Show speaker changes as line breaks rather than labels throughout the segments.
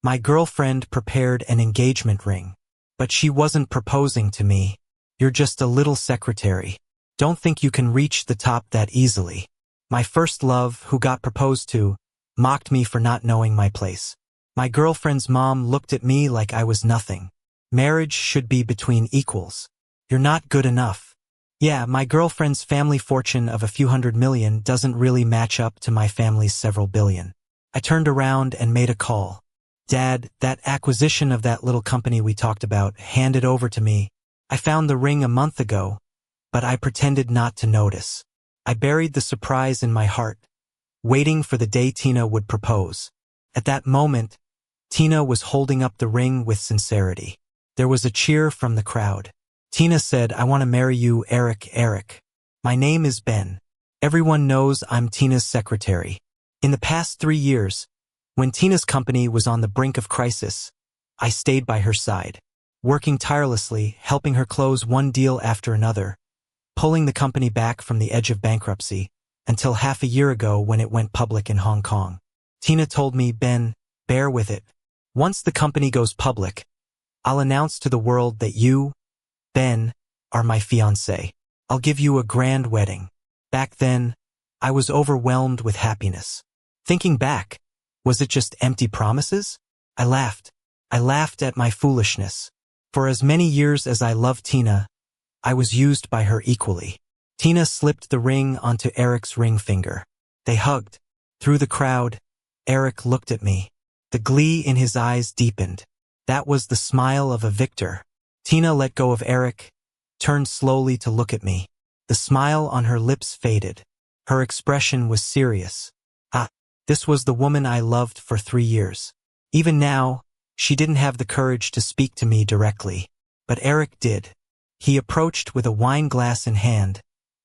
My girlfriend prepared an engagement ring. But she wasn't proposing to me. You're just a little secretary. Don't think you can reach the top that easily. My first love, who got proposed to, mocked me for not knowing my place. My girlfriend's mom looked at me like I was nothing. Marriage should be between equals. You're not good enough. Yeah, my girlfriend's family fortune of a few $100 million doesn't really match up to my family's several billion. I turned around and made a call. Dad, that acquisition of that little company we talked about, hand it over to me. I found the ring a month ago, but I pretended not to notice. I buried the surprise in my heart, waiting for the day Tina would propose. At that moment, Tina was holding up the ring with sincerity. There was a cheer from the crowd. Tina said, "I want to marry you, Eric. Eric. My name is Ben. Everyone knows I'm Tina's secretary." In the past 3 years, when Tina's company was on the brink of crisis, I stayed by her side, working tirelessly, helping her close one deal after another, pulling the company back from the edge of bankruptcy, until half a year ago when it went public in Hong Kong. Tina told me, "Ben, bear with it. Once the company goes public, I'll announce to the world that you, Ben, are my fiancé. I'll give you a grand wedding." Back then, I was overwhelmed with happiness. Thinking back, was it just empty promises? I laughed. I laughed at my foolishness. For as many years as I loved Tina, I was used by her equally. Tina slipped the ring onto Eric's ring finger. They hugged. Through the crowd, Eric looked at me. The glee in his eyes deepened. That was the smile of a victor. Tina let go of Eric, turned slowly to look at me. The smile on her lips faded. Her expression was serious. This was the woman I loved for 3 years. Even now, she didn't have the courage to speak to me directly. But Eric did. He approached with a wine glass in hand,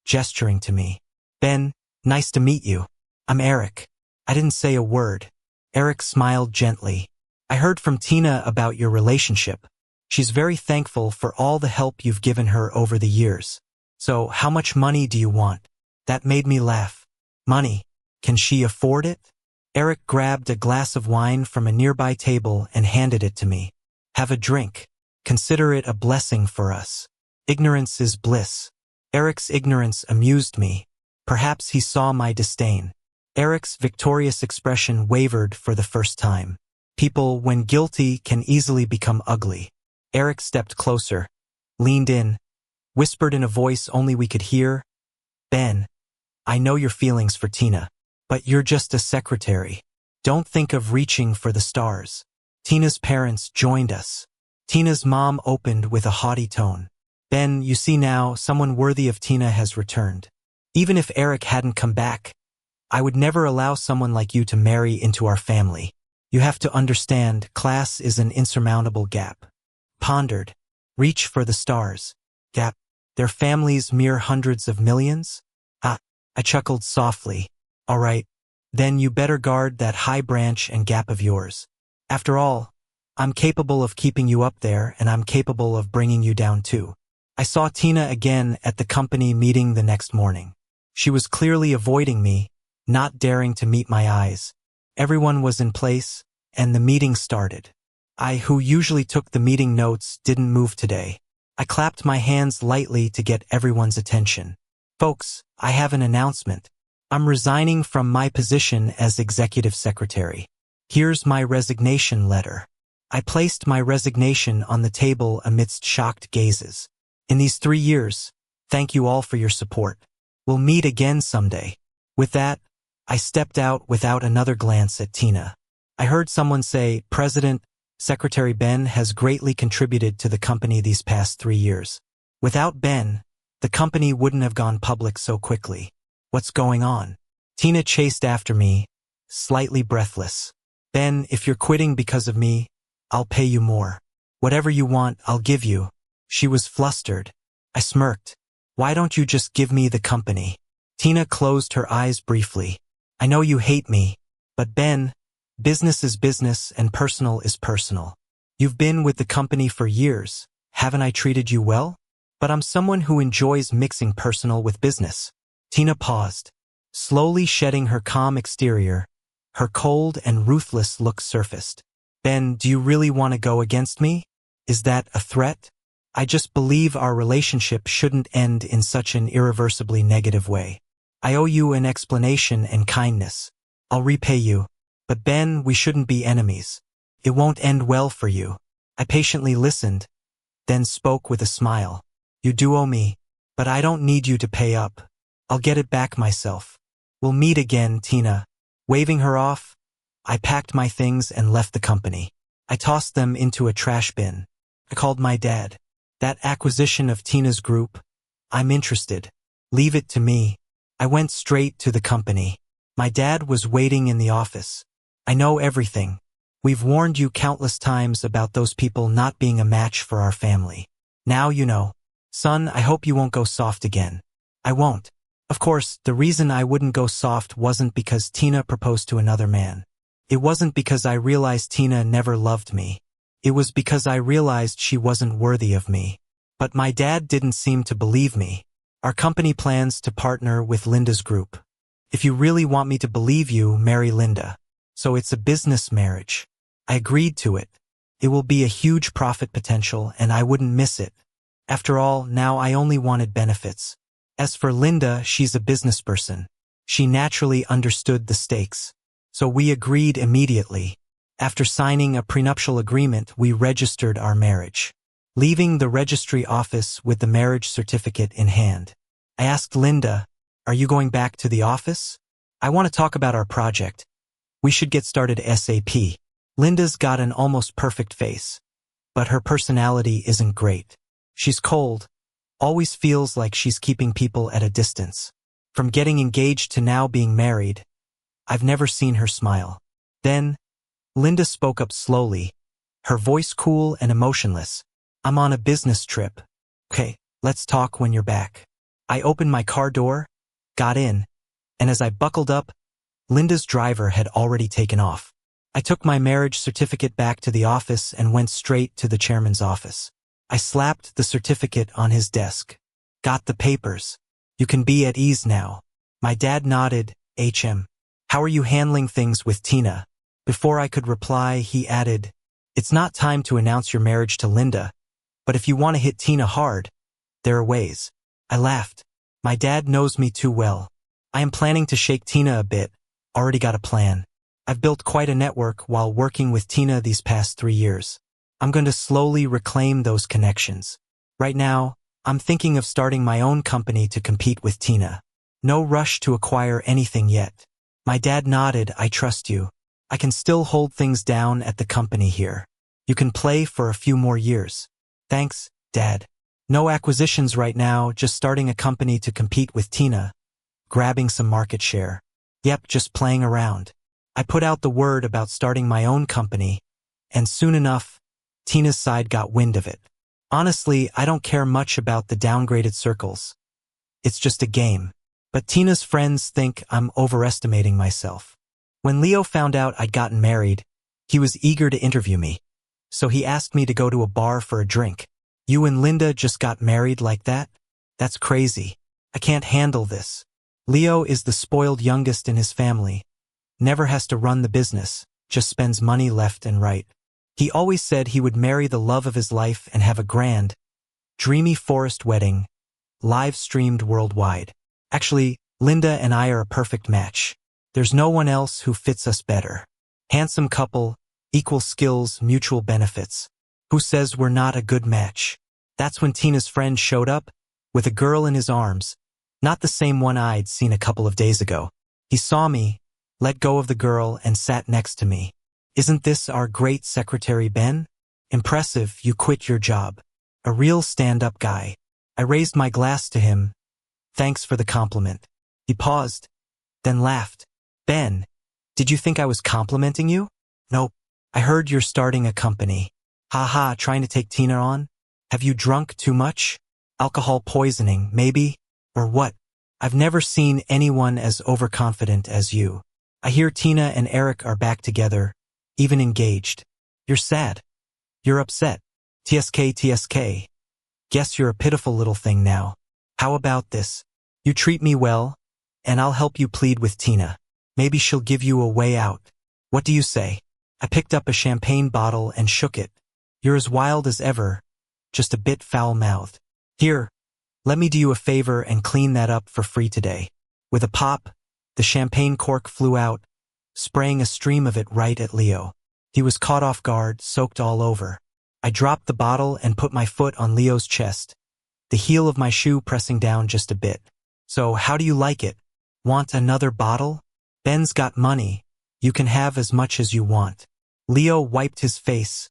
gesturing to me. "Ben, nice to meet you. I'm Eric." I didn't say a word. Eric smiled gently. "I heard from Tina about your relationship. She's very thankful for all the help you've given her over the years. So, how much money do you want?" That made me laugh. "Money? Can she afford it?" Eric grabbed a glass of wine from a nearby table and handed it to me. "Have a drink. Consider it a blessing for us. Ignorance is bliss." Eric's ignorance amused me. Perhaps he saw my disdain. Eric's victorious expression wavered for the first time. People, when guilty, can easily become ugly. Eric stepped closer, leaned in, whispered in a voice only we could hear, "Ben, I know your feelings for Tina. But you're just a secretary. Don't think of reaching for the stars." Tina's parents joined us. Tina's mom opened with a haughty tone. "Ben, you see now, someone worthy of Tina has returned. Even if Eric hadn't come back, I would never allow someone like you to marry into our family. You have to understand, class is an insurmountable gap." Pondered. Reach for the stars. Gap. Their families mere hundreds of millions? I chuckled softly. "All right, then you better guard that high branch and gap of yours. After all, I'm capable of keeping you up there, and I'm capable of bringing you down too." I saw Tina again at the company meeting the next morning. She was clearly avoiding me, not daring to meet my eyes. Everyone was in place, and the meeting started. I, who usually took the meeting notes, didn't move today. I clapped my hands lightly to get everyone's attention. "Folks, I have an announcement. I'm resigning from my position as executive secretary. Here's my resignation letter." I placed my resignation on the table amidst shocked gazes. "In these 3 years, thank you all for your support. We'll meet again someday." With that, I stepped out without another glance at Tina. I heard someone say, "President, Secretary Ben has greatly contributed to the company these past 3 years. Without Ben, the company wouldn't have gone public so quickly. What's going on?" Tina chased after me, slightly breathless. "Ben, if you're quitting because of me, I'll pay you more. Whatever you want, I'll give you." She was flustered. I smirked. "Why don't you just give me the company?" Tina closed her eyes briefly. "I know you hate me, but Ben, business is business and personal is personal. You've been with the company for years. Haven't I treated you well? But I'm someone who enjoys mixing personal with business." Tina paused, slowly shedding her calm exterior. Her cold and ruthless look surfaced. Ben, do you really want to go against me? Is that a threat? I just believe our relationship shouldn't end in such an irreversibly negative way. I owe you an explanation and kindness. I'll repay you. But Ben, we shouldn't be enemies. It won't end well for you. I patiently listened, then spoke with a smile. You do owe me, but I don't need you to pay up. I'll get it back myself. We'll meet again, Tina. Waving her off, I packed my things and left the company. I tossed them into a trash bin. I called my dad. That acquisition of Tina's group, I'm interested. Leave it to me. I went straight to the company. My dad was waiting in the office. I know everything. We've warned you countless times about those people not being a match for our family. Now you know. Son, I hope you won't go soft again. I won't. Of course, the reason I wouldn't go soft wasn't because Tina proposed to another man. It wasn't because I realized Tina never loved me. It was because I realized she wasn't worthy of me. But my dad didn't seem to believe me. Our company plans to partner with Linda's group. If you really want me to believe you, marry Linda. So it's a business marriage. I agreed to it. It will be a huge profit potential and I wouldn't miss it. After all, now I only wanted benefits. As for Linda, she's a business person. She naturally understood the stakes. So we agreed immediately. After signing a prenuptial agreement, we registered our marriage. Leaving the registry office with the marriage certificate in hand, I asked Linda, "Are you going back to the office? I want to talk about our project. We should get started ASAP." Linda's got an almost perfect face, but her personality isn't great. She's cold, always feels like she's keeping people at a distance. From getting engaged to now being married, I've never seen her smile. Then, Linda spoke up slowly, her voice cool and emotionless. "I'm on a business trip. Okay, let's talk when you're back." I opened my car door, got in, and as I buckled up, Linda's driver had already taken off. I took my marriage certificate back to the office and went straight to the chairman's office. I slapped the certificate on his desk. "Got the papers. You can be at ease now." My dad nodded. "HM. How are you handling things with Tina?" Before I could reply, he added, "It's not time to announce your marriage to Linda, but if you want to hit Tina hard, there are ways." I laughed. My dad knows me too well. I am planning to shake Tina a bit, already got a plan. I've built quite a network while working with Tina these past 3 years. I'm going to slowly reclaim those connections. Right now, I'm thinking of starting my own company to compete with Tina. No rush to acquire anything yet. My dad nodded. "I trust you. I can still hold things down at the company here. You can play for a few more years." "Thanks, Dad. No acquisitions right now, just starting a company to compete with Tina. Grabbing some market share. Yep, just playing around." I put out the word about starting my own company, and soon enough, Tina's side got wind of it. Honestly, I don't care much about the downgraded circles. It's just a game. But Tina's friends think I'm overestimating myself. When Leo found out I'd gotten married, he was eager to interview me. So he asked me to go to a bar for a drink. "You and Linda just got married like that? That's crazy. I can't handle this." Leo is the spoiled youngest in his family. Never has to run the business, just spends money left and right. He always said he would marry the love of his life and have a grand, dreamy forest wedding, live-streamed worldwide. Actually, Linda and I are a perfect match. There's no one else who fits us better. Handsome couple, equal skills, mutual benefits. Who says we're not a good match? That's when Tina's friend showed up, with a girl in his arms, not the same one I'd seen a couple of days ago. He saw me, let go of the girl, and sat next to me. "Isn't this our great secretary, Ben? Impressive, you quit your job. A real stand-up guy." I raised my glass to him. "Thanks for the compliment." He paused, then laughed. "Ben, did you think I was complimenting you?" "Nope. I heard you're starting a company." "Haha, trying to take Tina on? Have you drunk too much? Alcohol poisoning, maybe? Or what? I've never seen anyone as overconfident as you. I hear Tina and Eric are back together, even engaged. You're sad. You're upset. TSK. Guess you're a pitiful little thing now. How about this? You treat me well, and I'll help you plead with Tina. Maybe she'll give you a way out. What do you say?" I picked up a champagne bottle and shook it. You're as wild as ever, just a bit foul-mouthed. Here, let me do you a favor and clean that up for free today. With a pop, the champagne cork flew out, spraying a stream of it right at Leo. He was caught off guard, soaked all over. I dropped the bottle and put my foot on Leo's chest, the heel of my shoe pressing down just a bit. So, how do you like it? Want another bottle? Ben's got money. You can have as much as you want. Leo wiped his face,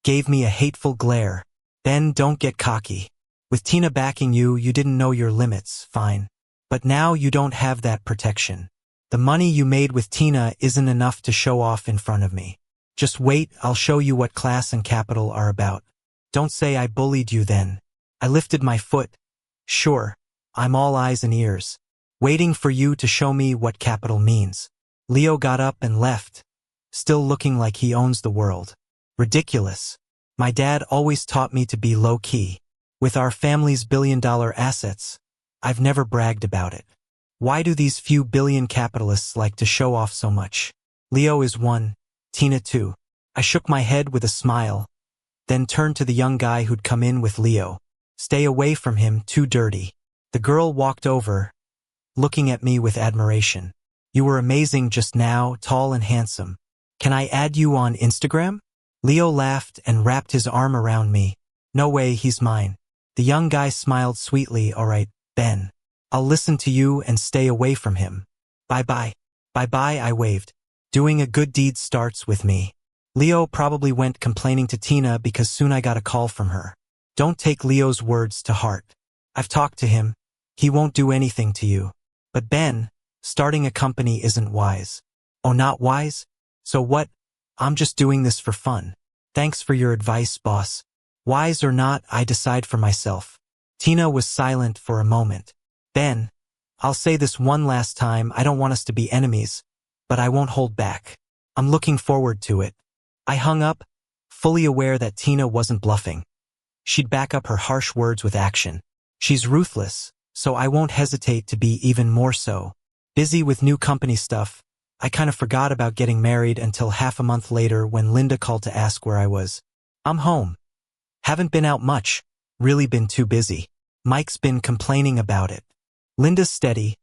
gave me a hateful glare. Ben, don't get cocky. With Tina backing you, you didn't know your limits, fine. But now you don't have that protection. The money you made with Tina isn't enough to show off in front of me. Just wait, I'll show you what class and capital are about. Don't say I bullied you then. I lifted my foot. Sure, I'm all eyes and ears, waiting for you to show me what capital means. Leo got up and left, still looking like he owns the world. Ridiculous. My dad always taught me to be low-key. With our family's billion-dollar assets, I've never bragged about it. Why do these few billion capitalists like to show off so much? Leo is one, Tina two. I shook my head with a smile, then turned to the young guy who'd come in with Leo. Stay away from him, too dirty. The girl walked over, looking at me with admiration. You were amazing just now, tall and handsome. Can I add you on Instagram? Leo laughed and wrapped his arm around me. No way, he's mine. The young guy smiled sweetly. All right, Ben. I'll listen to you and stay away from him. Bye-bye. Bye-bye, I waved. Doing a good deed starts with me. Leo probably went complaining to Tina because soon I got a call from her. Don't take Leo's words to heart. I've talked to him. He won't do anything to you. But Ben, starting a company isn't wise. Oh, not wise? So what? I'm just doing this for fun. Thanks for your advice, boss. Wise or not, I decide for myself. Tina was silent for a moment. Ben, I'll say this one last time, I don't want us to be enemies, but I won't hold back. I'm looking forward to it. I hung up, fully aware that Tina wasn't bluffing. She'd back up her harsh words with action. She's ruthless, so I won't hesitate to be even more so. Busy with new company stuff, I kind of forgot about getting married until half a month later when Linda called to ask where I was. I'm home. Haven't been out much, really been too busy. Mike's been complaining about it. Linda's steady,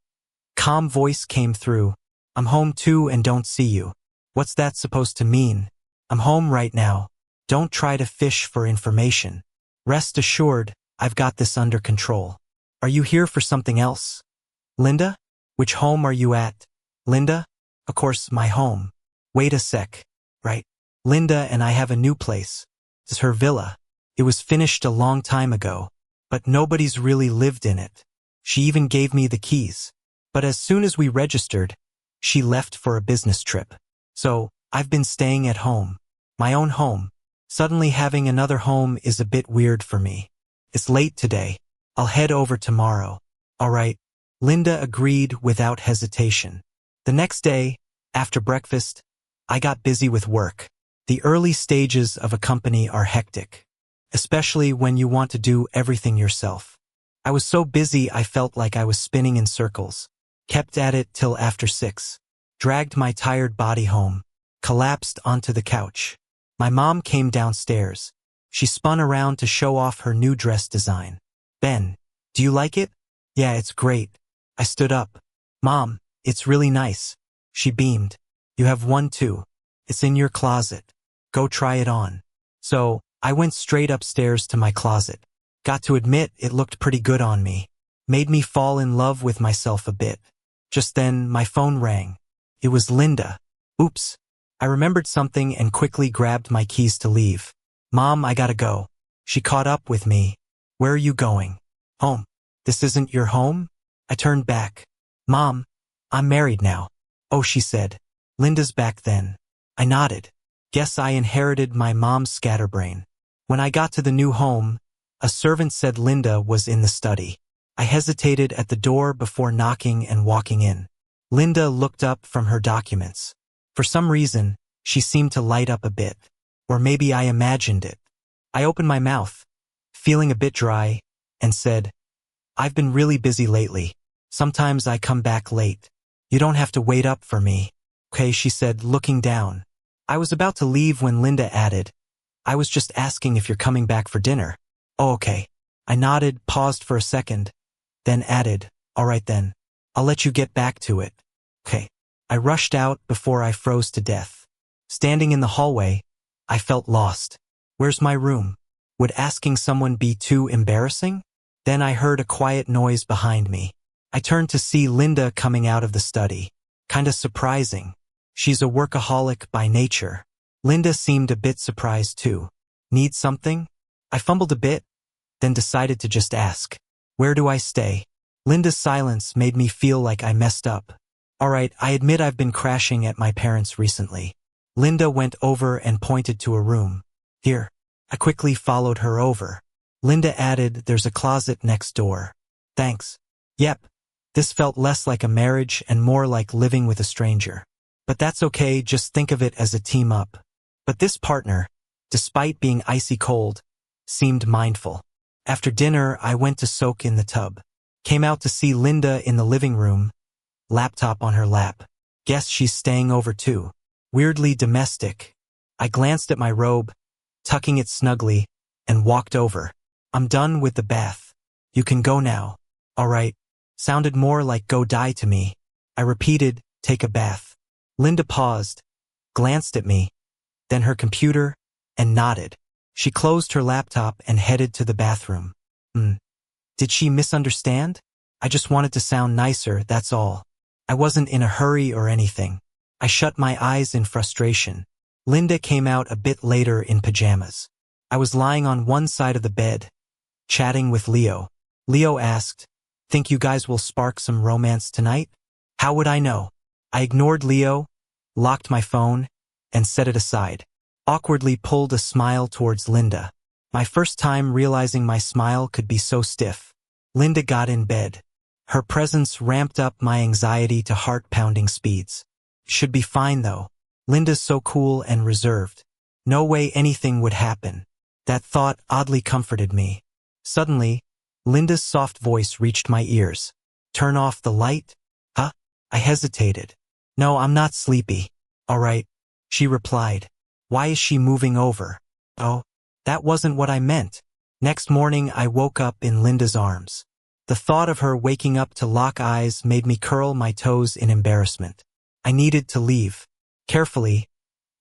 calm voice came through. I'm home too and don't see you. What's that supposed to mean? I'm home right now. Don't try to fish for information. Rest assured, I've got this under control. Are you here for something else? Linda? Which home are you at? Linda? Of course, my home. Wait a sec. Right. Linda and I have a new place. It's her villa. It was finished a long time ago, but nobody's really lived in it. She even gave me the keys. But as soon as we registered, she left for a business trip. So, I've been staying at home. My own home. Suddenly having another home is a bit weird for me. It's late today. I'll head over tomorrow. All right. Linda agreed without hesitation. The next day, after breakfast, I got busy with work. The early stages of a company are hectic, especially when you want to do everything yourself. I was so busy I felt like I was spinning in circles. Kept at it till after 6. Dragged my tired body home. Collapsed onto the couch. My mom came downstairs. She spun around to show off her new dress design. Ben, do you like it? Yeah, it's great. I stood up. Mom, it's really nice. She beamed. You have one too. It's in your closet. Go try it on. So, I went straight upstairs to my closet. Got to admit, it looked pretty good on me. Made me fall in love with myself a bit. Just then, my phone rang. It was Linda. Oops. I remembered something and quickly grabbed my keys to leave. Mom, I gotta go. She caught up with me. Where are you going? Home. This isn't your home? I turned back. Mom, I'm married now. Oh, she said. Linda's back then. I nodded. Guess I inherited my mom's scatterbrain. When I got to the new home, a servant said Linda was in the study. I hesitated at the door before knocking and walking in. Linda looked up from her documents. For some reason, she seemed to light up a bit. Or maybe I imagined it. I opened my mouth, feeling a bit dry, and said, I've been really busy lately. Sometimes I come back late. You don't have to wait up for me. Okay, she said, looking down. I was about to leave when Linda added, I was just asking if you're coming back for dinner. Oh, okay. I nodded, paused for a second, then added, all right then. I'll let you get back to it. Okay. I rushed out before I froze to death. Standing in the hallway, I felt lost. Where's my room? Would asking someone be too embarrassing? Then I heard a quiet noise behind me. I turned to see Linda coming out of the study. Kinda surprising. She's a workaholic by nature. Linda seemed a bit surprised too. Need something? I fumbled a bit, then decided to just ask. Where do I stay? Linda's silence made me feel like I messed up. Alright, I admit I've been crashing at my parents' recently. Linda went over and pointed to a room. Here. I quickly followed her over. Linda added, there's a closet next door. Thanks. Yep. This felt less like a marriage and more like living with a stranger. But that's okay, just think of it as a team up. But this partner, despite being icy cold, seemed mindful. After dinner, I went to soak in the tub. Came out to see Linda in the living room, laptop on her lap. Guess she's staying over too. Weirdly domestic. I glanced at my robe, tucking it snugly, and walked over. I'm done with the bath. You can go now. Alright. Sounded more like go die to me. I repeated, take a bath. Linda paused, glanced at me, then her computer, and nodded. She closed her laptop and headed to the bathroom. Did she misunderstand? I just wanted to sound nicer, that's all. I wasn't in a hurry or anything. I shut my eyes in frustration. Linda came out a bit later in pajamas. I was lying on one side of the bed, chatting with Leo. Leo asked, think you guys will spark some romance tonight? How would I know? I ignored Leo, locked my phone, and set it aside. Awkwardly pulled a smile towards Linda. My first time realizing my smile could be so stiff. Linda got in bed. Her presence ramped up my anxiety to heart-pounding speeds. Should be fine though. Linda's so cool and reserved. No way anything would happen. That thought oddly comforted me. Suddenly, Linda's soft voice reached my ears. Turn off the light? Huh? I hesitated. No, I'm not sleepy. All right, she replied. Why is she moving over? Oh, that wasn't what I meant. Next morning, I woke up in Linda's arms. The thought of her waking up to lock eyes made me curl my toes in embarrassment. I needed to leave. Carefully,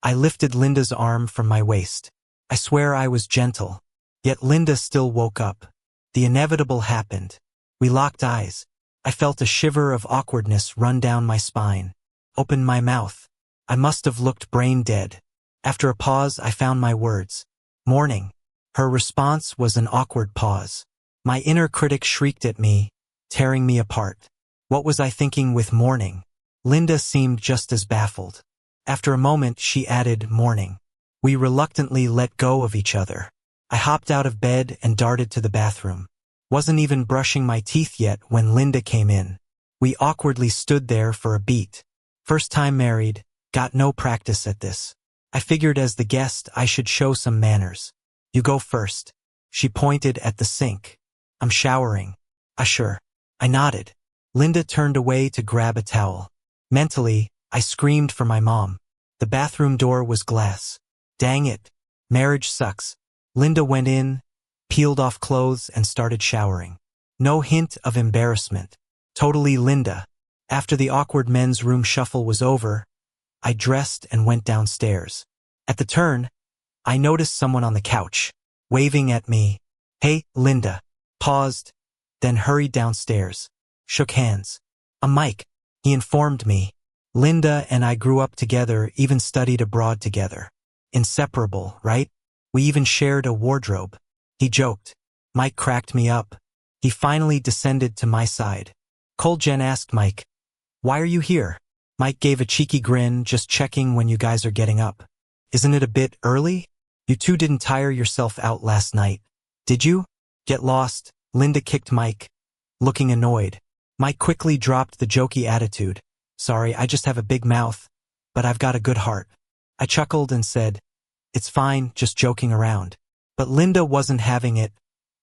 I lifted Linda's arm from my waist. I swear I was gentle. Yet Linda still woke up. The inevitable happened. We locked eyes. I felt a shiver of awkwardness run down my spine. Opened my mouth. I must have looked brain dead. After a pause, I found my words. Morning. Her response was an awkward pause. My inner critic shrieked at me, tearing me apart. What was I thinking with morning? Linda seemed just as baffled. After a moment, she added, morning. We reluctantly let go of each other. I hopped out of bed and darted to the bathroom. Wasn't even brushing my teeth yet when Linda came in. We awkwardly stood there for a beat. First time married, got no practice at this. I figured as the guest I should show some manners. You go first. She pointed at the sink. I'm showering. Sure. I nodded. Linda turned away to grab a towel. Mentally, I screamed for my mom. The bathroom door was glass. Dang it. Marriage sucks. Linda went in, peeled off clothes and started showering. No hint of embarrassment. Totally Linda. After the awkward men's room shuffle was over, I dressed and went downstairs. At the turn, I noticed someone on the couch, waving at me. Hey, Linda. Paused, then hurried downstairs. Shook hands. Mike, he informed me. Linda and I grew up together, even studied abroad together. Inseparable, right? We even shared a wardrobe. He joked. Mike cracked me up. He finally descended to my side. Cole Jen asked Mike, why are you here? Mike gave a cheeky grin, just checking when you guys are getting up. Isn't it a bit early? You two didn't tire yourself out last night, did you? Get lost, Linda kicked Mike, looking annoyed. Mike quickly dropped the jokey attitude. Sorry, I just have a big mouth, but I've got a good heart. I chuckled and said, it's fine, just joking around. But Linda wasn't having it.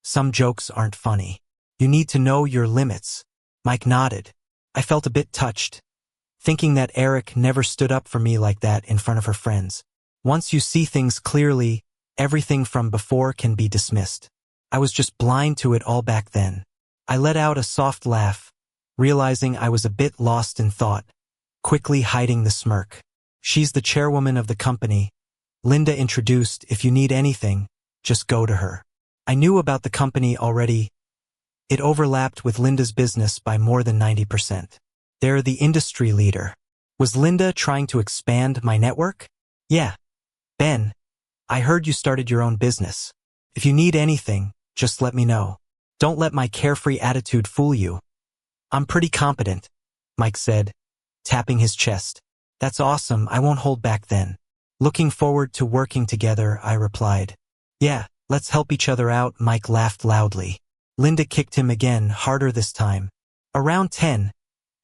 Some jokes aren't funny. You need to know your limits. Mike nodded. I felt a bit touched, thinking that Eric never stood up for me like that in front of her friends. Once you see things clearly, everything from before can be dismissed. I was just blind to it all back then. I let out a soft laugh, realizing I was a bit lost in thought, quickly hiding the smirk. She's the chairwoman of the company. Linda introduced. If you need anything, just go to her. I knew about the company already. It overlapped with Linda's business by more than 90%. They're the industry leader. Was Linda trying to expand my network? Yeah. Ben, I heard you started your own business. If you need anything, just let me know. Don't let my carefree attitude fool you. I'm pretty competent, Mike said, tapping his chest. That's awesome, I won't hold back then. Looking forward to working together, I replied. Yeah, let's help each other out, Mike laughed loudly. Linda kicked him again, harder this time. Around 10,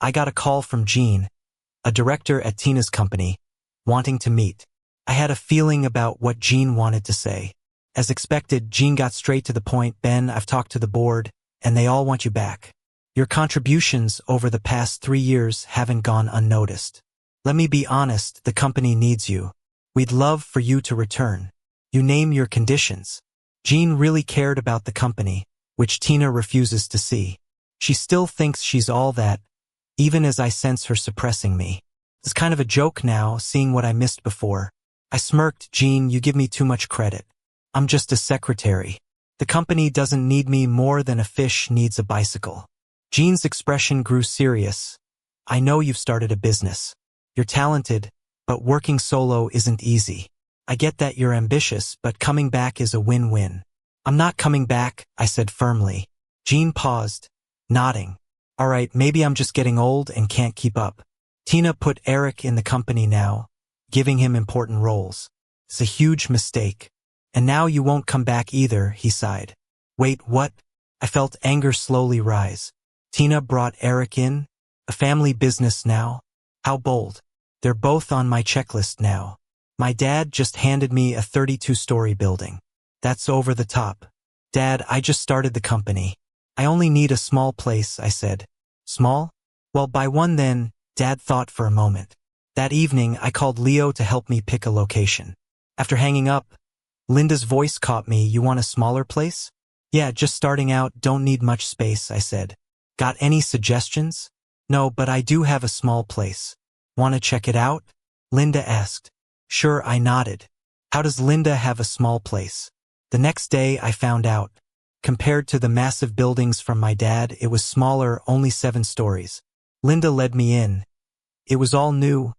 I got a call from Jean, a director at Tina's company, wanting to meet. I had a feeling about what Jean wanted to say. As expected, Jean got straight to the point. Ben, I've talked to the board, and they all want you back. Your contributions over the past 3 years haven't gone unnoticed. Let me be honest, the company needs you. We'd love for you to return. You name your conditions. Jean really cared about the company, which Tina refuses to see. She still thinks she's all that, even as I sense her suppressing me. It's kind of a joke now, seeing what I missed before. I smirked. Jean, you give me too much credit. I'm just a secretary. The company doesn't need me more than a fish needs a bicycle. Jean's expression grew serious. I know you've started a business. You're talented, but working solo isn't easy. I get that you're ambitious, but coming back is a win-win. I'm not coming back, I said firmly. Jean paused, nodding. All right, maybe I'm just getting old and can't keep up. Tina put Eric in the company now, giving him important roles. It's a huge mistake. And now you won't come back either, he sighed. Wait, what? I felt anger slowly rise. Tina brought Eric in? A family business now? How bold. They're both on my checklist now. My dad just handed me a 32-story building. That's over the top. Dad, I just started the company. I only need a small place, I said. Small? Well, buy one then, Dad thought for a moment. That evening, I called Leo to help me pick a location. After hanging up, Linda's voice caught me. You want a smaller place? Yeah, just starting out, don't need much space, I said. Got any suggestions? No, but I do have a small place. Want to check it out? Linda asked. Sure, I nodded. How does Linda have a small place? The next day, I found out. Compared to the massive buildings from my dad, it was smaller, only 7 stories. Linda led me in. It was all new.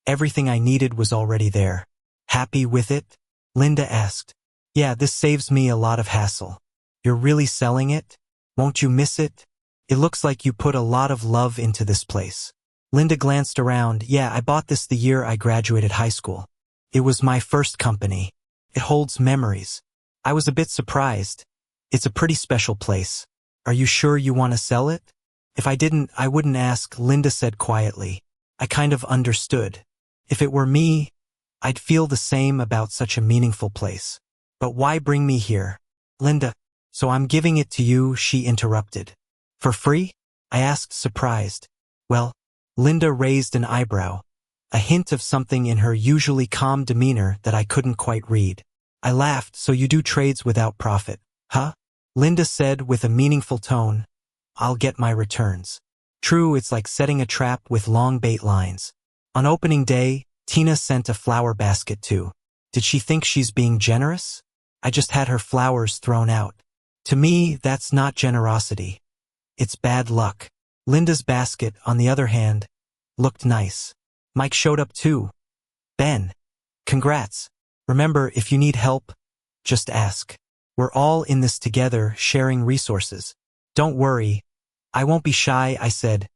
Everything I needed was already there. Happy with it? Linda asked. Yeah, this saves me a lot of hassle. You're really selling it? Won't you miss it? It looks like you put a lot of love into this place. Linda glanced around. Yeah, I bought this the year I graduated high school. It was my first company. It holds memories. I was a bit surprised. It's a pretty special place. Are you sure you want to sell it? If I didn't, I wouldn't ask, Linda said quietly. I kind of understood. If it were me, I'd feel the same about such a meaningful place. But why bring me here? Linda, so I'm giving it to you, she interrupted. For free? I asked, surprised. Well, Linda raised an eyebrow, a hint of something in her usually calm demeanor that I couldn't quite read. I laughed. So you do trades without profit, huh? Linda said with a meaningful tone. I'll get my returns. True, it's like setting a trap with long bait lines. On opening day, Tina sent a flower basket too. Did she think she's being generous? I just had her flowers thrown out. To me, that's not generosity. It's bad luck. Linda's basket, on the other hand, looked nice. Mike showed up too. Ben, congrats. Remember, if you need help, just ask. We're all in this together, sharing resources. Don't worry. I won't be shy, I said,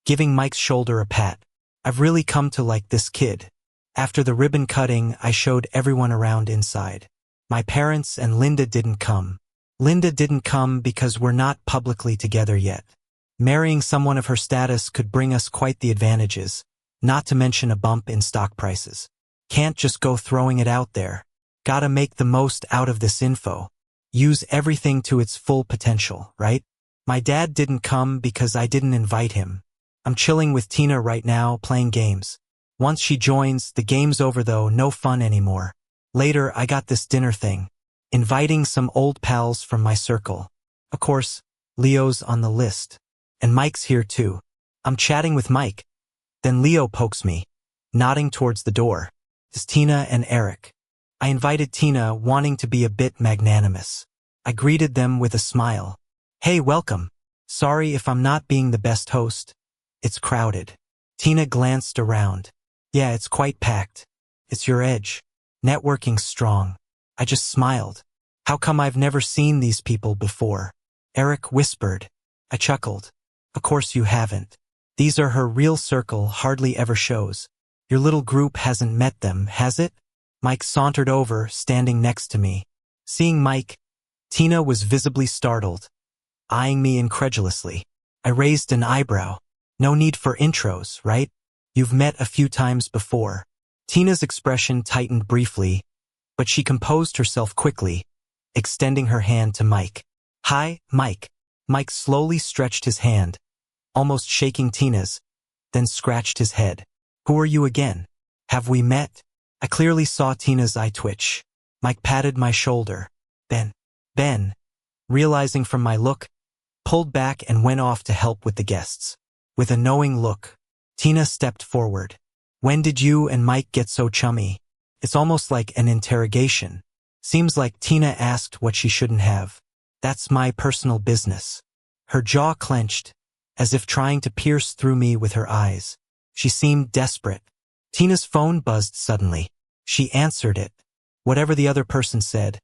giving Mike's shoulder a pat. I've really come to like this kid. After the ribbon cutting, I showed everyone around inside. My parents and Linda didn't come. Linda didn't come because we're not publicly together yet. Marrying someone of her status could bring us quite the advantages, not to mention a bump in stock prices. Can't just go throwing it out there. Gotta make the most out of this info. Use everything to its full potential, right? My dad didn't come because I didn't invite him. I'm chilling with Tina right now, playing games. Once she joins, the game's over though, no fun anymore. Later, I got this dinner thing. Inviting some old pals from my circle. Of course, Leo's on the list. And Mike's here too. I'm chatting with Mike. Then Leo pokes me, nodding towards the door. It's Tina and Eric. I invited Tina, wanting to be a bit magnanimous. I greeted them with a smile. Hey, welcome. Sorry if I'm not being the best host. It's crowded. Tina glanced around. Yeah, it's quite packed. It's your edge. Networking's strong. I just smiled. How come I've never seen these people before? Eric whispered. I chuckled. Of course you haven't. These are her real circle, hardly ever shows. Your little group hasn't met them, has it? Mike sauntered over, standing next to me. Seeing Mike, Tina was visibly startled, eyeing me incredulously. I raised an eyebrow. No need for intros, right? You've met a few times before. Tina's expression tightened briefly, but she composed herself quickly, extending her hand to Mike. Hi, Mike. Mike slowly stretched his hand, almost shaking Tina's, then scratched his head. Who are you again? Have we met? I clearly saw Tina's eye twitch. Mike patted my shoulder. Ben, realizing from my look, pulled back and went off to help with the guests. With a knowing look, Tina stepped forward. When did you and Mike get so chummy? It's almost like an interrogation. Seems like Tina asked what she shouldn't have. That's my personal business. Her jaw clenched, as if trying to pierce through me with her eyes. She seemed desperate. Tina's phone buzzed suddenly. She answered it. Whatever the other person said,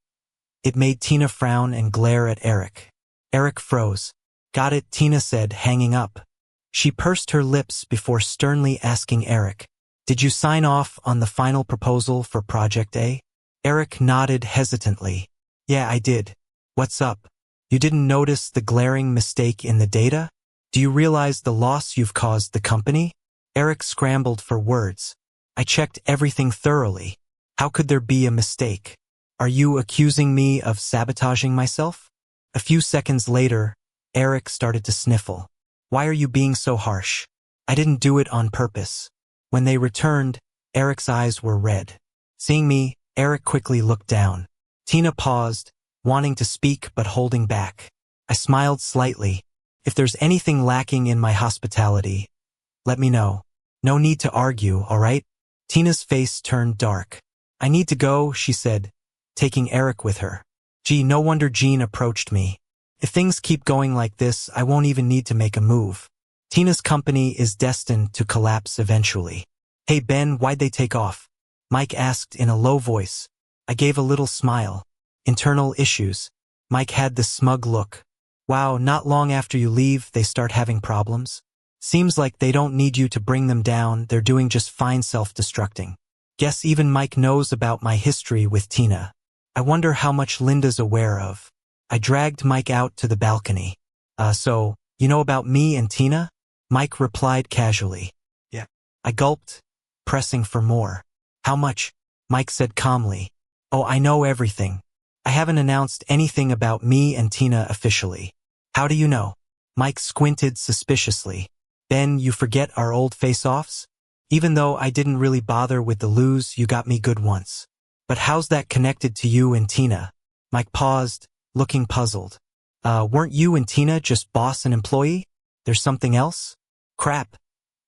it made Tina frown and glare at Eric. Eric froze. Got it, Tina said, hanging up. She pursed her lips before sternly asking Eric, did you sign off on the final proposal for Project A? Eric nodded hesitantly. Yeah, I did. What's up? You didn't notice the glaring mistake in the data? Do you realize the loss you've caused the company? Eric scrambled for words. I checked everything thoroughly. How could there be a mistake? Are you accusing me of sabotaging myself? A few seconds later, Eric started to sniffle. Why are you being so harsh? I didn't do it on purpose. When they returned, Eric's eyes were red. Seeing me, Eric quickly looked down. Tina paused, wanting to speak but holding back. I smiled slightly. If there's anything lacking in my hospitality, let me know. No need to argue, all right? Tina's face turned dark. I need to go, she said, taking Eric with her. Gee, no wonder Jean approached me. If things keep going like this, I won't even need to make a move. Tina's company is destined to collapse eventually. Hey Ben, why'd they take off? Mike asked in a low voice. I gave a little smile. Internal issues. Mike had the smug look. Wow, not long after you leave, they start having problems? Seems like they don't need you to bring them down, they're doing just fine self-destructing. Guess even Mike knows about my history with Tina. I wonder how much Linda's aware of. I dragged Mike out to the balcony. So, you know about me and Tina? Mike replied casually. Yeah. I gulped, pressing for more. How much? Mike said calmly. Oh, I know everything. I haven't announced anything about me and Tina officially. How do you know? Mike squinted suspiciously. Ben, you forget our old face-offs? Even though I didn't really bother with the lose, you got me good once. But how's that connected to you and Tina? Mike paused, looking puzzled. Weren't you and Tina just boss and employee? There's something else? Crap.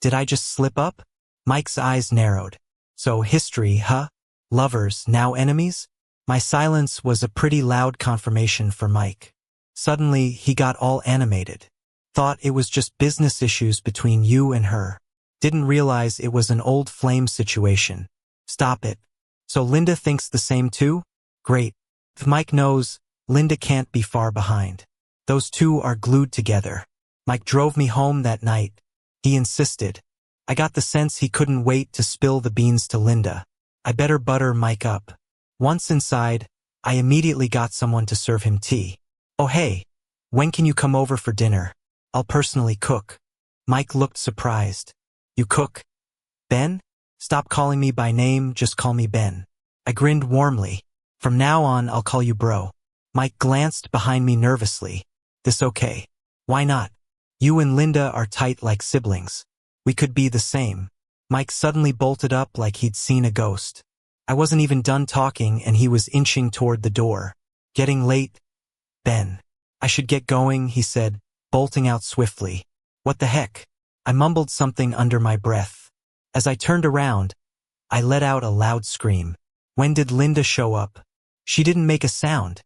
Did I just slip up? Mike's eyes narrowed. So history, huh? Lovers, now enemies? My silence was a pretty loud confirmation for Mike. Suddenly, he got all animated. Thought it was just business issues between you and her. Didn't realize it was an old flame situation. Stop it. So Linda thinks the same too? Great. If Mike knows, Linda can't be far behind. Those two are glued together. Mike drove me home that night. He insisted. I got the sense he couldn't wait to spill the beans to Linda. I better butter Mike up. Once inside, I immediately got someone to serve him tea. Oh hey, when can you come over for dinner? I'll personally cook. Mike looked surprised. You cook? Ben? Stop calling me by name, just call me Ben. I grinned warmly. From now on, I'll call you bro. Mike glanced behind me nervously. This okay? Why not? You and Linda are tight like siblings. We could be the same. Mike suddenly bolted up like he'd seen a ghost. I wasn't even done talking and he was inching toward the door. Getting late, Ben. I should get going, he said, bolting out swiftly. What the heck? I mumbled something under my breath. As I turned around, I let out a loud scream. When did Linda show up? She didn't make a sound.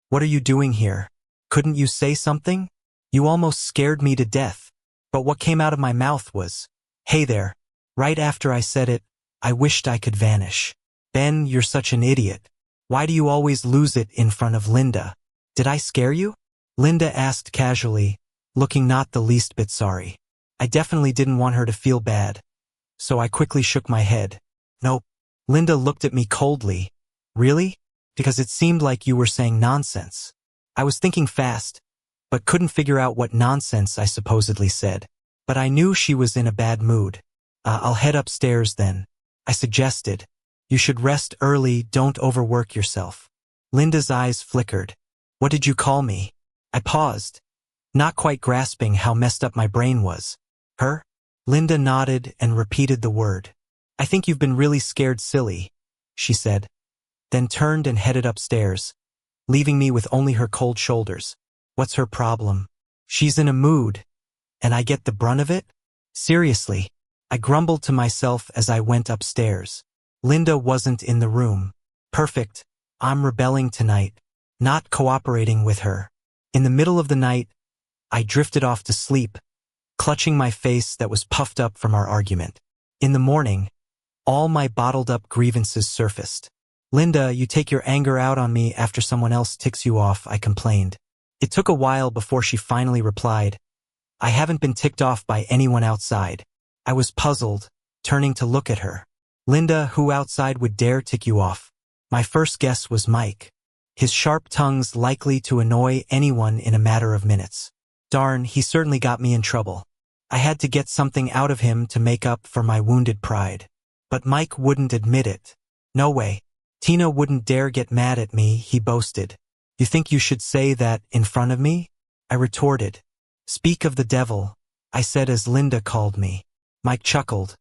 What are you doing here? Couldn't you say something? You almost scared me to death. But what came out of my mouth was, hey there. Right after I said it, I wished I could vanish. Ben, you're such an idiot. Why do you always lose it in front of Linda? Did I scare you? Linda asked casually, looking not the least bit sorry. I definitely didn't want her to feel bad, so I quickly shook my head. Nope. Linda looked at me coldly. Really? Because it seemed like you were saying nonsense. I was thinking fast, but couldn't figure out what nonsense I supposedly said. But I knew she was in a bad mood. I'll head upstairs then, I suggested. You should rest early, don't overwork yourself. Linda's eyes flickered. What did you call me? I paused, not quite grasping how messed up my brain was. Her? Linda nodded and repeated the word. I think you've been really scared silly, she said, then turned and headed upstairs, leaving me with only her cold shoulders. What's her problem? She's in a mood, and I get the brunt of it? Seriously, I grumbled to myself as I went upstairs. Linda wasn't in the room. Perfect, I'm rebelling tonight, not cooperating with her. In the middle of the night, I drifted off to sleep, clutching my face that was puffed up from our argument. In the morning, all my bottled-up grievances surfaced. Linda, you take your anger out on me after someone else ticks you off, I complained. It took a while before she finally replied, I haven't been ticked off by anyone outside. I was puzzled, turning to look at her. Linda, who outside would dare tick you off? My first guess was Mike. His sharp tongue's likely to annoy anyone in a matter of minutes. Darn, he certainly got me in trouble. I had to get something out of him to make up for my wounded pride. But Mike wouldn't admit it. No way. Tina wouldn't dare get mad at me, he boasted. You think you should say that in front of me? I retorted. Speak of the devil, I said as Linda called me. Mike chuckled,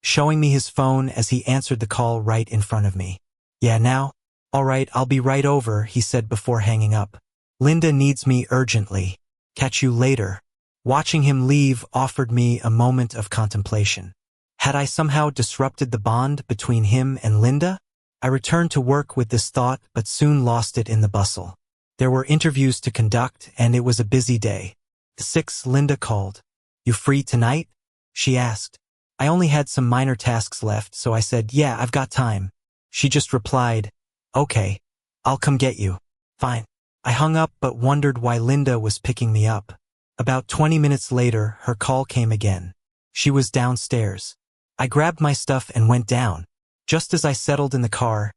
showing me his phone as he answered the call right in front of me. Yeah, now? All right, I'll be right over, he said before hanging up. Linda needs me urgently. Catch you later. Watching him leave offered me a moment of contemplation. Had I somehow disrupted the bond between him and Linda? I returned to work with this thought, but soon lost it in the bustle. There were interviews to conduct, and it was a busy day. At 6, Linda called. You free tonight? She asked. I only had some minor tasks left, so I said, yeah, I've got time. She just replied, okay, I'll come get you. Fine. I hung up but wondered why Linda was picking me up. About 20 minutes later, her call came again. She was downstairs. I grabbed my stuff and went down. Just as I settled in the car,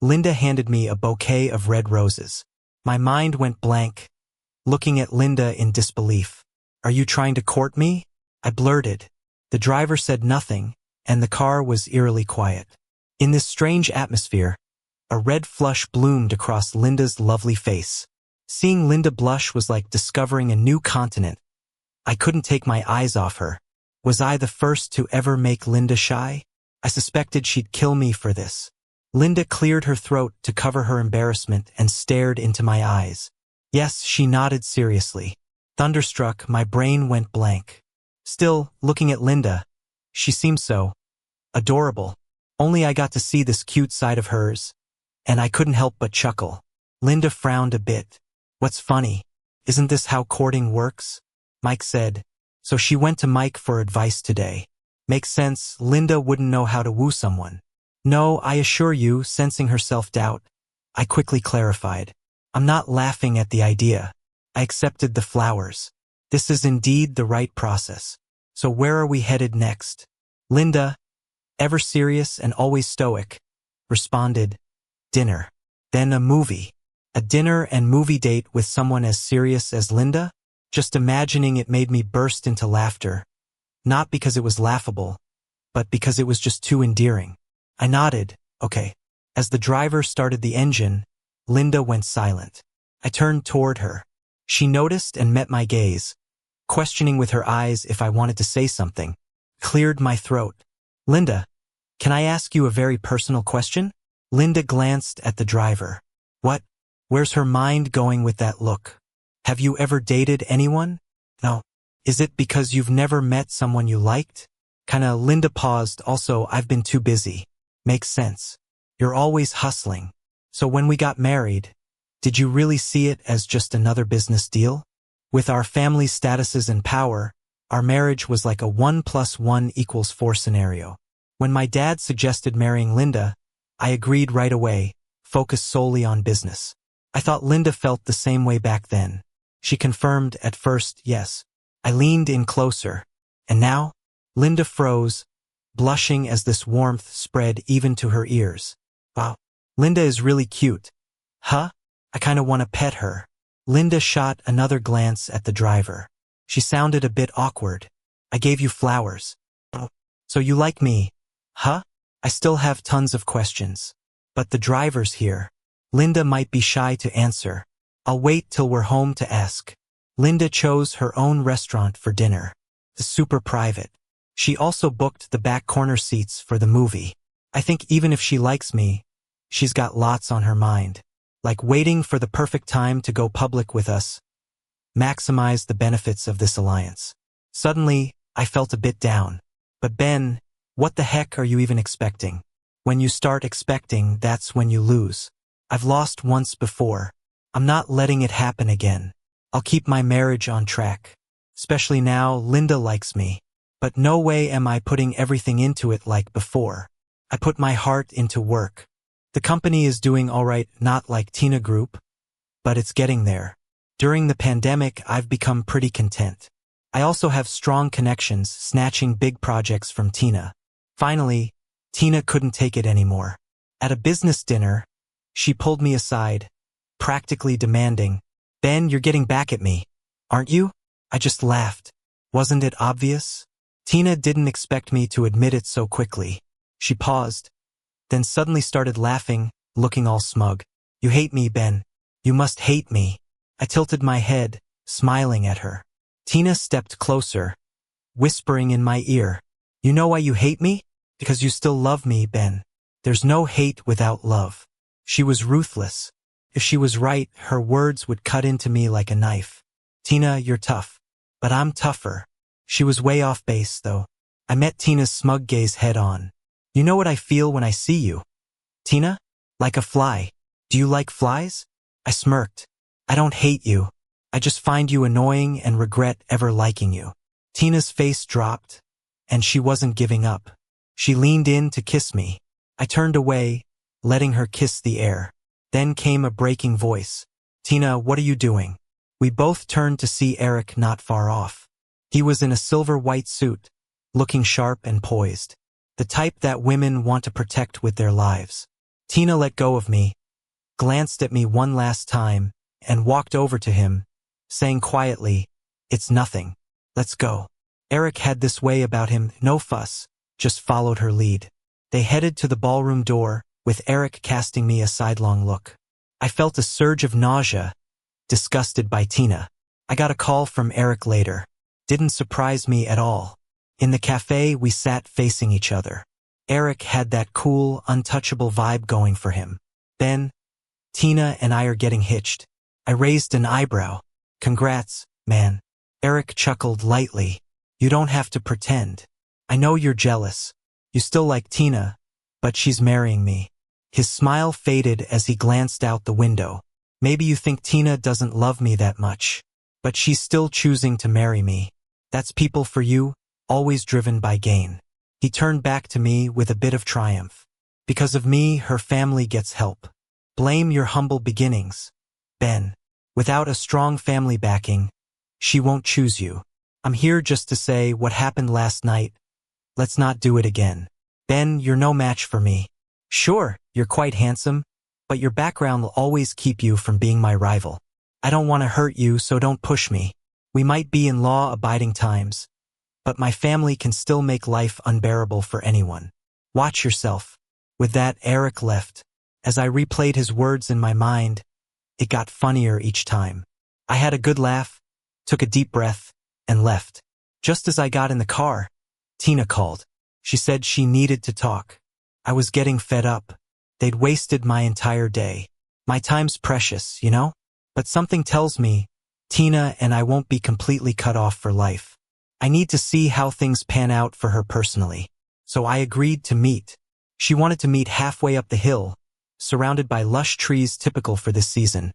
Linda handed me a bouquet of red roses. My mind went blank, looking at Linda in disbelief. Are you trying to court me? I blurted. The driver said nothing, and the car was eerily quiet. In this strange atmosphere, a red flush bloomed across Linda's lovely face. Seeing Linda blush was like discovering a new continent. I couldn't take my eyes off her. Was I the first to ever make Linda shy? I suspected she'd kill me for this. Linda cleared her throat to cover her embarrassment and stared into my eyes. Yes, she nodded seriously. Thunderstruck, my brain went blank. Still, looking at Linda, she seemed so adorable. Only I got to see this cute side of hers, and I couldn't help but chuckle. Linda frowned a bit. What's funny? Isn't this how courting works? Mike said. So she went to Mike for advice today. Makes sense, Linda wouldn't know how to woo someone. No, I assure you, sensing her self-doubt, I quickly clarified. I'm not laughing at the idea. I accepted the flowers. This is indeed the right process. So where are we headed next? Linda, ever serious and always stoic, responded, dinner. Then a movie. A dinner and movie date with someone as serious as Linda? Just imagining it made me burst into laughter. Not because it was laughable, but because it was just too endearing. I nodded, okay. As the driver started the engine, Linda went silent. I turned toward her. She noticed and met my gaze, questioning with her eyes if I wanted to say something. Cleared my throat. Linda, can I ask you a very personal question? Linda glanced at the driver. What? Where's her mind going with that look? Have you ever dated anyone? No. Is it because you've never met someone you liked? Linda paused. Also, I've been too busy. Makes sense. You're always hustling. So when we got married, did you really see it as just another business deal? With our family statuses and power, our marriage was like a 1 + 1 = 4 scenario. When my dad suggested marrying Linda, I agreed right away, focused solely on business. I thought Linda felt the same way back then. She confirmed at first, yes. I leaned in closer. And now? Linda froze, blushing as this warmth spread even to her ears. Wow. Linda is really cute. Huh? I kinda wanna pet her. Linda shot another glance at the driver. She sounded a bit awkward. I gave you flowers. Oh, so you like me? Huh? I still have tons of questions. But the driver's here. Linda might be shy to answer. I'll wait till we're home to ask. Linda chose her own restaurant for dinner. Super private. She also booked the back corner seats for the movie. I think even if she likes me, she's got lots on her mind. Like waiting for the perfect time to go public with us. Maximize the benefits of this alliance. Suddenly, I felt a bit down. But Ben, what the heck are you even expecting? When you start expecting, that's when you lose. I've lost once before. I'm not letting it happen again. I'll keep my marriage on track. Especially now, Linda likes me. But no way am I putting everything into it like before. I put my heart into work. The company is doing alright, not like Tina Group, but it's getting there. During the pandemic, I've become pretty content. I also have strong connections, snatching big projects from Tina. Finally, Tina couldn't take it anymore. At a business dinner, she pulled me aside, practically demanding, Ben, you're getting back at me, aren't you? I just laughed. Wasn't it obvious? Tina didn't expect me to admit it so quickly. She paused, then suddenly started laughing, looking all smug. You hate me, Ben. You must hate me. I tilted my head, smiling at her. Tina stepped closer, whispering in my ear. You know why you hate me? Because you still love me, Ben. There's no hate without love. She was ruthless. If she was right, her words would cut into me like a knife. Tina, you're tough. But I'm tougher. She was way off base, though. I met Tina's smug gaze head on. You know what I feel when I see you? Tina? Like a fly. Do you like flies? I smirked. I don't hate you. I just find you annoying and regret ever liking you. Tina's face dropped, and she wasn't giving up. She leaned in to kiss me. I turned away, letting her kiss the air. Then came a breaking voice. Tina, what are you doing? We both turned to see Eric not far off. He was in a silver-white suit, looking sharp and poised. The type that women want to protect with their lives. Tina let go of me, glanced at me one last time, and walked over to him, saying quietly, It's nothing. Let's go. Eric had this way about him, no fuss, just followed her lead. They headed to the ballroom door, with Eric casting me a sidelong look. I felt a surge of nausea, disgusted by Tina. I got a call from Eric later. Didn't surprise me at all. In the cafe, we sat facing each other. Eric had that cool, untouchable vibe going for him. Then, Tina and I are getting hitched. I raised an eyebrow. Congrats, man. Eric chuckled lightly. You don't have to pretend. I know you're jealous. You still like Tina, but she's marrying me. His smile faded as he glanced out the window. Maybe you think Tina doesn't love me that much, but she's still choosing to marry me. That's people for you, always driven by gain. He turned back to me with a bit of triumph. Because of me, her family gets help. Blame your humble beginnings, Ben. Without a strong family backing, she won't choose you. I'm here just to say what happened last night. Let's not do it again. Ben, you're no match for me. Sure, you're quite handsome, but your background will always keep you from being my rival. I don't want to hurt you, so don't push me. We might be in law-abiding times, but my family can still make life unbearable for anyone. Watch yourself. With that, Eric left. As I replayed his words in my mind, it got funnier each time. I had a good laugh, took a deep breath, and left. Just as I got in the car, Tina called. She said she needed to talk. I was getting fed up. They'd wasted my entire day. My time's precious, you know? But something tells me, Tina and I won't be completely cut off for life. I need to see how things pan out for her personally. So I agreed to meet. She wanted to meet halfway up the hill, surrounded by lush trees typical for this season,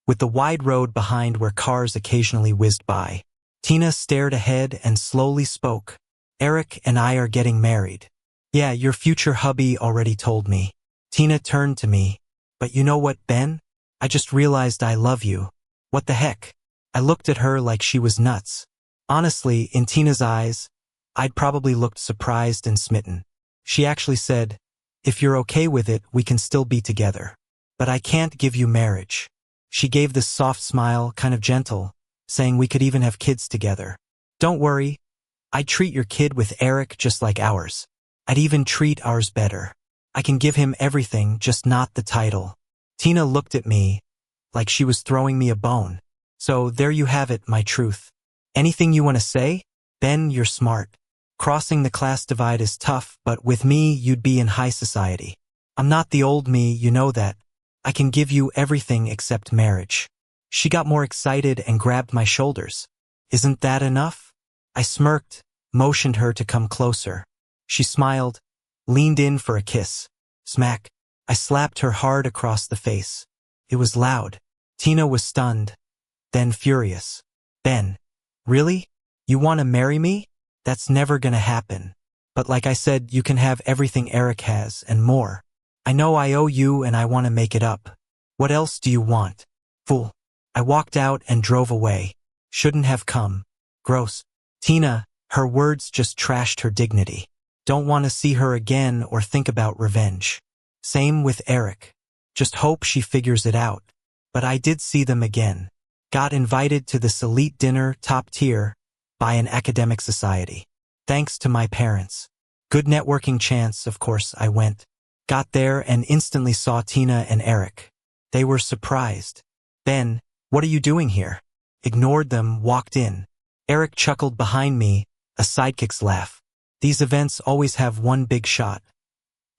with the wide road behind where cars occasionally whizzed by. Tina stared ahead and slowly spoke. Eric and I are getting married. Yeah, your future hubby already told me. Tina turned to me. But you know what, Ben? I just realized I love you. What the heck? I looked at her like she was nuts. Honestly, in Tina's eyes, I'd probably looked surprised and smitten. She actually said, if you're okay with it, we can still be together. But I can't give you marriage. She gave this soft smile, kind of gentle, saying we could even have kids together. Don't worry. I'd treat your kid with Eric just like ours. I'd even treat ours better. I can give him everything, just not the title. Tina looked at me like she was throwing me a bone. So there you have it, my truth. Anything you want to say? Ben, you're smart. Crossing the class divide is tough, but with me, you'd be in high society. I'm not the old me, you know that. I can give you everything except marriage. She got more excited and grabbed my shoulders. Isn't that enough? I smirked, motioned her to come closer. She smiled, leaned in for a kiss. Smack. I slapped her hard across the face. It was loud. Tina was stunned, then furious. Ben, really? You want to marry me? That's never gonna happen. But like I said, you can have everything Eric has and more. I know I owe you and I want to make it up. What else do you want? Fool. I walked out and drove away. Shouldn't have come. Gross. Tina, her words just trashed her dignity. Don't want to see her again or think about revenge. Same with Eric. Just hope she figures it out. But I did see them again. Got invited to this elite dinner, top tier, by an academic society. Thanks to my parents. Good networking chance, of course, I went. Got there and instantly saw Tina and Eric. They were surprised. Ben, what are you doing here? Ignored them, walked in. Eric chuckled behind me, a sidekick's laugh. These events always have one big shot.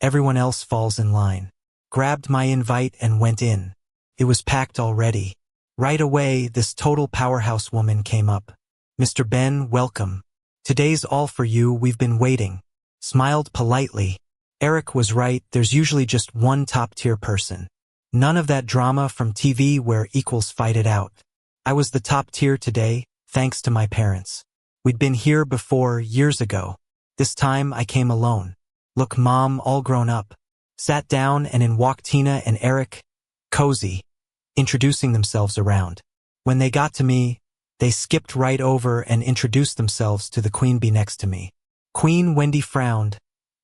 Everyone else falls in line. Grabbed my invite and went in. It was packed already. Right away, this total powerhouse woman came up. Mr. Ben, welcome. Today's all for you, we've been waiting. Smiled politely. Eric was right, there's usually just one top-tier person. None of that drama from TV where equals fight it out. I was the top tier today, thanks to my parents. We'd been here before, years ago. This time I came alone. Look, Mom, all grown up. Sat down and in walked Tina and Eric, cozy, introducing themselves around. When they got to me, they skipped right over and introduced themselves to the queen bee next to me. Queen Wendy frowned,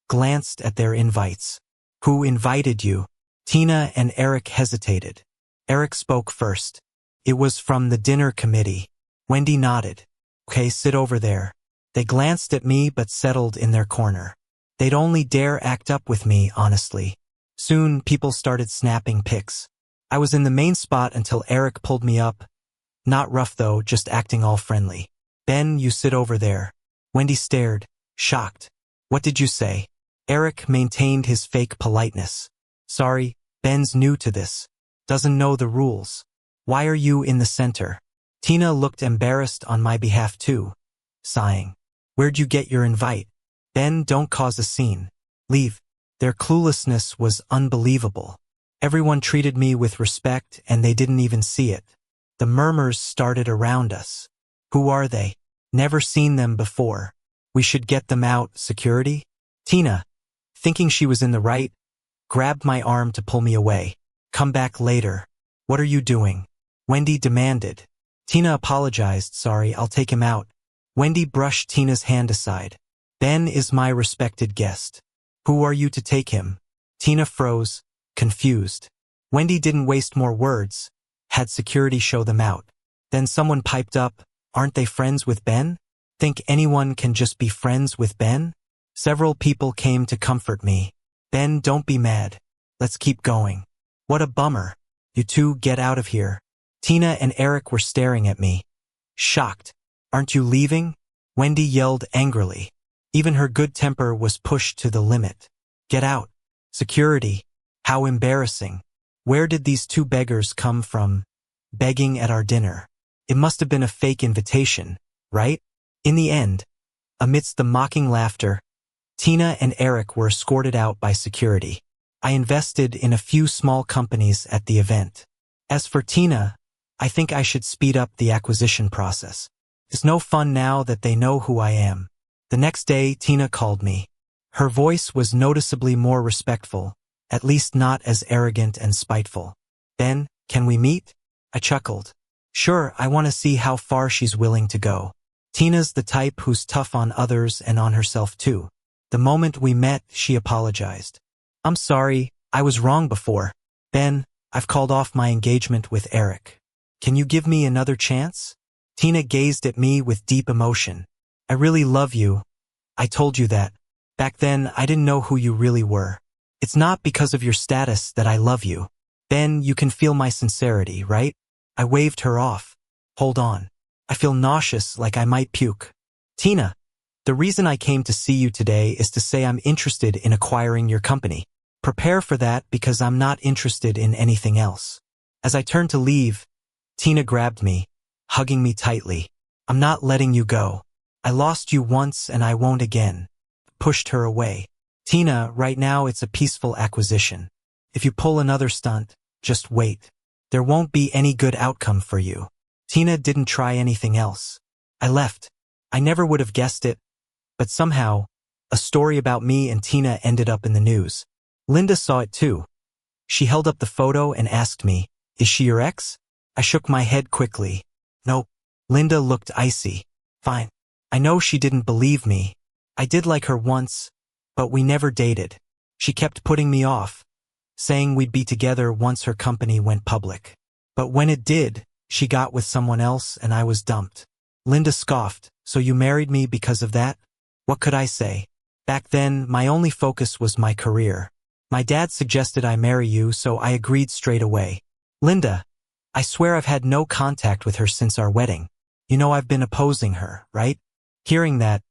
glanced at their invites. Who invited you? Tina and Eric hesitated. Eric spoke first. It was from the dinner committee. Wendy nodded. Okay, sit over there. They glanced at me but settled in their corner. They'd only dare act up with me, honestly. Soon, people started snapping pics. I was in the main spot until Eric pulled me up. Not rough though, just acting all friendly. Ben, you sit over there. Wendy stared, shocked. What did you say? Eric maintained his fake politeness. Sorry, Ben's new to this. Doesn't know the rules. Why are you in the center? Tina looked embarrassed on my behalf too, sighing. Where'd you get your invite? Ben, don't cause a scene. Leave. Their cluelessness was unbelievable. Everyone treated me with respect and they didn't even see it. The murmurs started around us. Who are they? Never seen them before. We should get them out, security? Tina, thinking she was in the right, grabbed my arm to pull me away. Come back later. What are you doing? Wendy demanded. Tina apologized. Sorry, I'll take him out. Wendy brushed Tina's hand aside. Ben is my respected guest. Who are you to take him? Tina froze, confused. Wendy didn't waste more words, had security show them out. Then someone piped up, aren't they friends with Ben? Think anyone can just be friends with Ben? Several people came to comfort me. Ben, don't be mad. Let's keep going. What a bummer. You two get out of here. Tina and Eric were staring at me. Shocked. Aren't you leaving? Wendy yelled angrily. Even her good temper was pushed to the limit. Get out. Security. How embarrassing. Where did these two beggars come from? Begging at our dinner. It must have been a fake invitation, right? In the end, amidst the mocking laughter, Tina and Eric were escorted out by security. I invested in a few small companies at the event. As for Tina, I think I should speed up the acquisition process. It's no fun now that they know who I am. The next day, Tina called me. Her voice was noticeably more respectful, at least not as arrogant and spiteful. "Ben, can we meet?" I chuckled. "Sure, I want to see how far she's willing to go." Tina's the type who's tough on others and on herself too. The moment we met, she apologized. "I'm sorry, I was wrong before. Ben, I've called off my engagement with Eric. Can you give me another chance?" Tina gazed at me with deep emotion. "I really love you. I told you that. Back then, I didn't know who you really were. It's not because of your status that I love you. Ben, you can feel my sincerity, right?" I waved her off. "Hold on. I feel nauseous, like I might puke." "Tina, the reason I came to see you today is to say I'm interested in acquiring your company. Prepare for that because I'm not interested in anything else." As I turned to leave, Tina grabbed me, hugging me tightly. "I'm not letting you go. I lost you once and I won't again." Pushed her away. "Tina, right now it's a peaceful acquisition. If you pull another stunt, just wait. There won't be any good outcome for you." Tina didn't try anything else. I left. I never would have guessed it, but somehow, a story about me and Tina ended up in the news. Linda saw it too. She held up the photo and asked me, "Is she your ex?" I shook my head quickly. "Nope." Linda looked icy. "Fine. I know she didn't believe me. I did like her once, but we never dated. She kept putting me off, saying we'd be together once her company went public. But when it did, she got with someone else and I was dumped." Linda scoffed. "So you married me because of that?" What could I say? Back then, my only focus was my career. My dad suggested I marry you, so I agreed straight away. "Linda, I swear I've had no contact with her since our wedding. You know I've been opposing her, right?" Hearing that,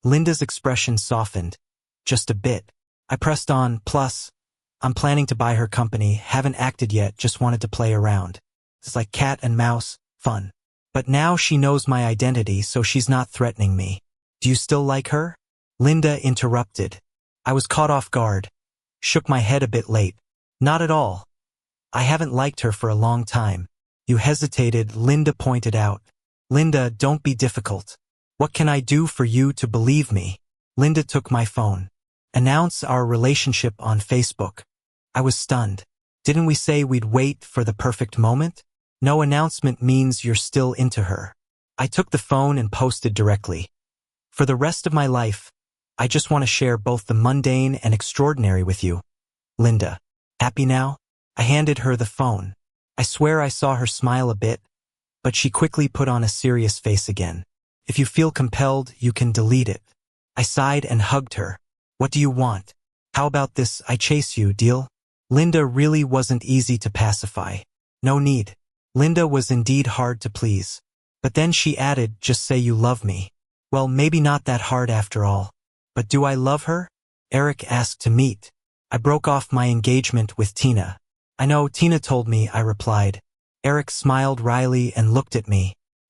Linda's expression softened, just a bit. I pressed on, "Plus, I'm planning to buy her company, haven't acted yet, just wanted to play around. It's like cat and mouse, fun. But now she knows my identity, so she's not threatening me." "Do you still like her?" Linda interrupted. I was caught off guard. Shook my head a bit late. "Not at all. I haven't liked her for a long time." "You hesitated," Linda pointed out. "Linda, don't be difficult. What can I do for you to believe me?" Linda took my phone. "Announce our relationship on Facebook." I was stunned. "Didn't we say we'd wait for the perfect moment?" "No announcement means you're still into her." I took the phone and posted directly. "For the rest of my life, I just want to share both the mundane and extraordinary with you. Linda, happy now?" I handed her the phone. I swear I saw her smile a bit, but she quickly put on a serious face again. "If you feel compelled, you can delete it." I sighed and hugged her. "What do you want? How about this, I chase you, deal?" Linda really wasn't easy to pacify. "No need." Linda was indeed hard to please. But then she added, "Just say you love me." Well, maybe not that hard after all. But do I love her? Eric asked to meet. I broke off my engagement with Tina. "I know, Tina told me," I replied. Eric smiled wryly and looked at me.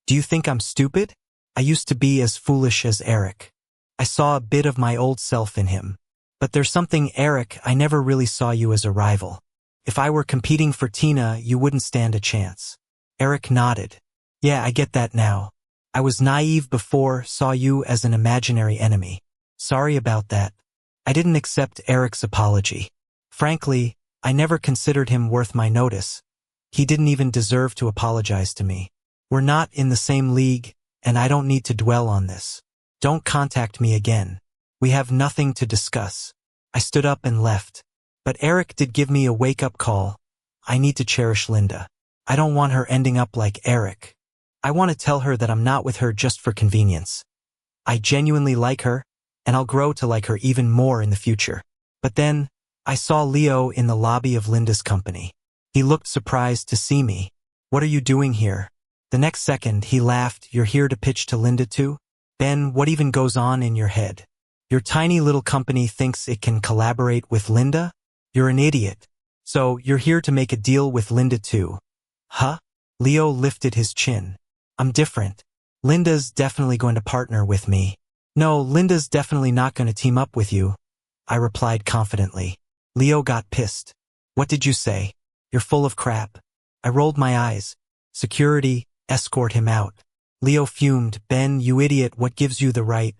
"Do you think I'm stupid? I used to be as foolish as Eric." I saw a bit of my old self in him. "But there's something, Eric, I never really saw you as a rival. If I were competing for Tina, you wouldn't stand a chance." Eric nodded. "Yeah, I get that now. I was naive before, saw you as an imaginary enemy. Sorry about that." I didn't accept Eric's apology. Frankly, I never considered him worth my notice. He didn't even deserve to apologize to me. We're not in the same league, and I don't need to dwell on this. Don't contact me again. We have nothing to discuss. I stood up and left. But Eric did give me a wake-up call. I need to cherish Linda. I don't want her ending up like Eric. I want to tell her that I'm not with her just for convenience. I genuinely like her, and I'll grow to like her even more in the future. But then, I saw Leo in the lobby of Linda's company. He looked surprised to see me. "What are you doing here?" The next second, he laughed. "You're here to pitch to Linda too? Ben, what even goes on in your head?" Your tiny little company thinks it can collaborate with Linda? You're an idiot. So, you're here to make a deal with Linda too. Huh? Leo lifted his chin. I'm different. Linda's definitely going to partner with me. No, Linda's definitely not going to team up with you, I replied confidently. Leo got pissed. What did you say? You're full of crap. I rolled my eyes. Security, escort him out. Leo fumed. Ben, you idiot, what gives you the right?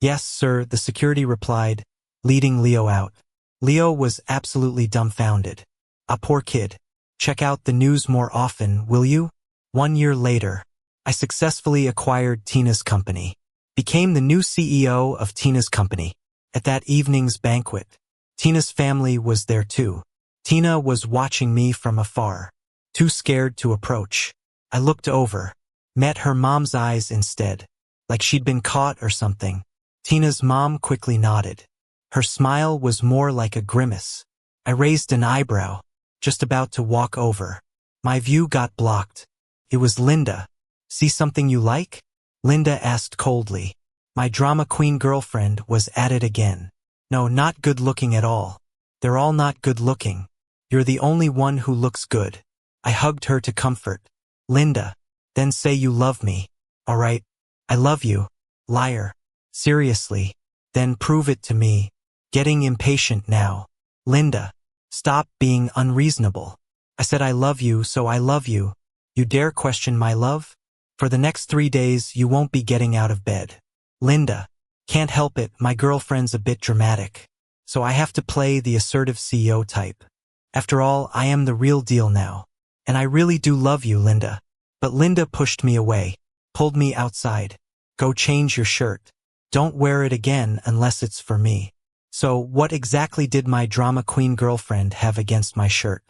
Yes, sir, the security replied, leading Leo out. Leo was absolutely dumbfounded. Ah, poor kid. Check out the news more often, will you? 1 year later, I successfully acquired Tina's company. Became the new CEO of Tina's company. At that evening's banquet, Tina's family was there too. Tina was watching me from afar, too scared to approach. I looked over, met her mom's eyes instead, like she'd been caught or something. Tina's mom quickly nodded. Her smile was more like a grimace. I raised an eyebrow, just about to walk over. My view got blocked. It was Linda. See something you like? Linda asked coldly. My drama queen girlfriend was at it again. No, not good looking at all. They're all not good looking. You're the only one who looks good. I hugged her to comfort. Linda, then say you love me. All right. I love you. Liar. Seriously. Then prove it to me. Getting impatient now. Linda, stop being unreasonable. I said I love you, so I love you. You dare question my love? For the next 3 days, you won't be getting out of bed. Linda, can't help it, my girlfriend's a bit dramatic. So I have to play the assertive CEO type. After all, I am the real deal now. And I really do love you, Linda. But Linda pushed me away, pulled me outside. Go change your shirt. Don't wear it again unless it's for me. So what exactly did my drama queen girlfriend have against my shirt?